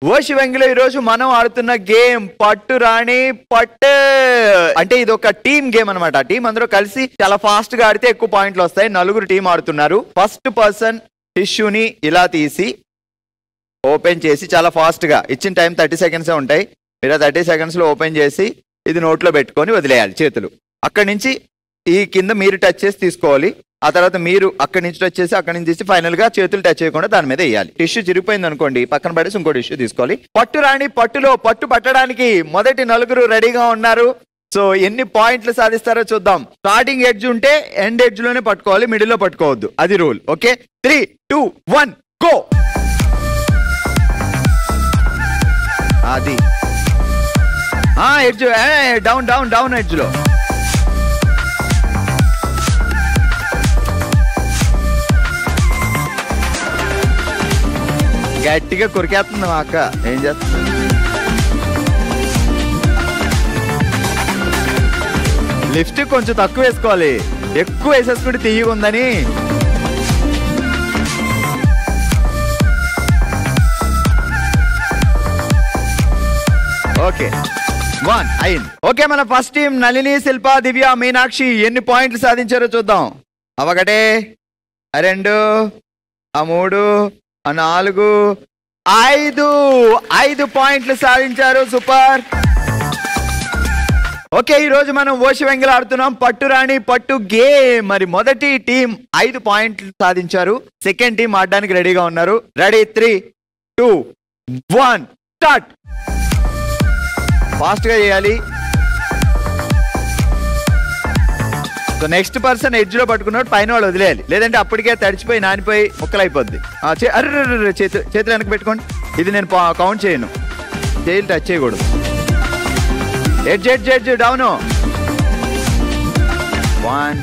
ఓషి వెంగిలో ఈ రోజు మనం ఆడుతున్న గేమ్ పట్టు రాణి పట్టు. అంటే ఇది ఒక టీమ్ గేమ్ అనమాట. టీం అందరూ కలిసి చాలా ఫాస్ట్ గా ఆడితే ఎక్కువ పాయింట్లు వస్తాయి. నలుగురు టీం ఆడుతున్నారు. ఫస్ట్ పర్సన్ టిష్యూని ఇలా తీసి ఓపెన్ చేసి చాలా ఫాస్ట్ గా ఇచ్చిన టైం 30 సెకండ్స్ ఉంటాయి. మీరు 30 సెకండ్స్ లో ఓపెన్ చేసి ఇది నోట్లో పెట్టుకొని వదిలేయాలి చేతులు. అక్కడి నుంచి ఈ కింద మీరు టచ్ చేసి తీసుకోవాలి. ఆ తర్వాత మీరు అక్కడి నుంచి టచ్ చేసి అక్కడి నుంచి తీసి ఫైనల్ గా చేతులు టచ్ చేయకుండా దాని మీద వేయాలి. టిష్యూ చిరిగిపోయింది అనుకోండి, పక్కన పడేసి ఇంకో టిష్యూ తీసుకోవాలి. పట్టు రాణి పట్టులో పట్టు పట్టడానికి మొదటి నలుగురు రెడీగా ఉన్నారు. సో ఎన్ని పాయింట్లు సాధిస్తారో చూద్దాం. స్టార్టింగ్ ఎడ్జ్ ఉంటే ఎండ్ ఎడ్జ్ లోనే పట్టుకోవాలి, మిడిల్ లో పట్టుకోవద్దు, అది రూల్. Okay, 3, 2, 1 go. అది edge down down down edge లో. గట్టిగా కొరికేస్తుంది మా అక్క, ఏం చేస్తుంది? లిప్స్టిక్ కొంచెం తక్కువ వేసుకోవాలి, ఎక్కువ వేసేసుకుంటే తీయగా ఉందని. ఓకే, 1 అయింది. ఓకే, మన ఫస్ట్ టీం నళిని, శిల్ప, దివ్య, మీనాక్షి ఎన్ని పాయింట్లు సాధించారో చూద్దాం. 1, 2, 3, 4, 5 పాయింట్లు సాధించారు. సూపర్. ఓకే, ఈ రోజు మనం ఓషి వెంగిలో ఆడుతున్నాం పట్టురాణి పట్టు గేమ్. మరి మొదటి టీం 5 పాయింట్లు సాధించారు. సెకండ్ టీం ఆడడానికి రెడీగా ఉన్నారు. Ready, 3, 2, 1 start. ఫాస్ట్ గా చేయాలి. సో నెక్స్ట్ పర్సన్ ఎడ్జ్ లో పట్టుకున్నాడు, పైన వాళ్ళు వదిలేయాలి, లేదంటే అప్పటికే తడిచిపోయి నానిపోయి ముక్కలైపోద్ది. అర్ర చేతులు వెనక్కి పెట్టుకోండి. ఇది నేను కౌంట్ చేయను, చేతులు టచ్ చేయకూడదు. Edge edge edge down. 1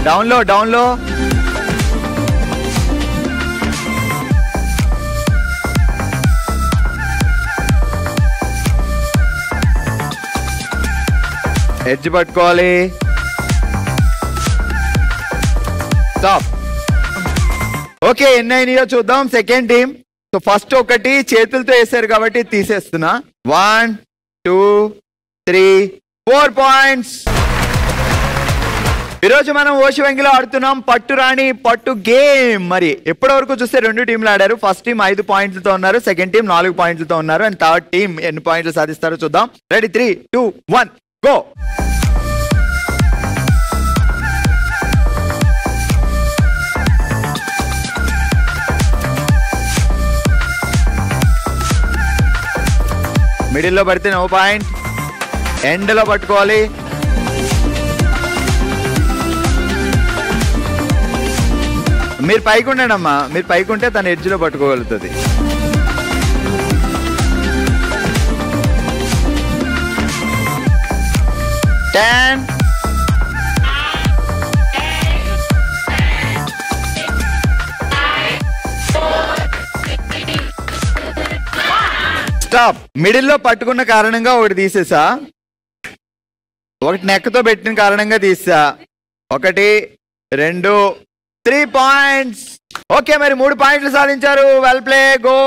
down లో డౌన్ లో. ఎడ్జ్ పట్టుకోవాలి. స్టాప్. ఓకే, ఎన్ని అయినాయో చూద్దాం. Second team. సో ఫస్ట్ ఒకటి చేతులతో వేసారు కాబట్టి తీసేస్తున్నా. 1, 2, 3, 4 పాయింట్స్. ఈరోజు మనం ఓషి వెంగిలో ఆడుతున్నాం పట్టు రాణి పట్టు గేమ్. మరి ఎప్పటి వరకు చూస్తే 2 టీంలు ఆడారు. ఫస్ట్ టీం 5 పాయింట్లతో ఉన్నారు, సెకండ్ టీం 4 పాయింట్లతో ఉన్నారు. అండ్ థర్డ్ టీం ఎన్ని పాయింట్లు సాధిస్తారో చూద్దాం. Ready, 3, 2, 1 go. మిడిల్ లో పడితే 1 పాయింట్, ఎండ్ లో పట్టుకోవాలి. మీరు పైకి ఉండండి అమ్మా, మీరు పైకి ఉంటే తన ఎడ్జ్ లో పట్టుకోగలుగుతుంది. స్టాప్. మిడిల్ లో పట్టుకున్న కారణంగా ఒకటి తీసేసా, ఒకటి నెక్కతో పెట్టిన కారణంగా తీసా. 1, 2, 3 పాయింట్స్. ఓకే, మరి 3 పాయింట్లు సాధించారు. Well play, go.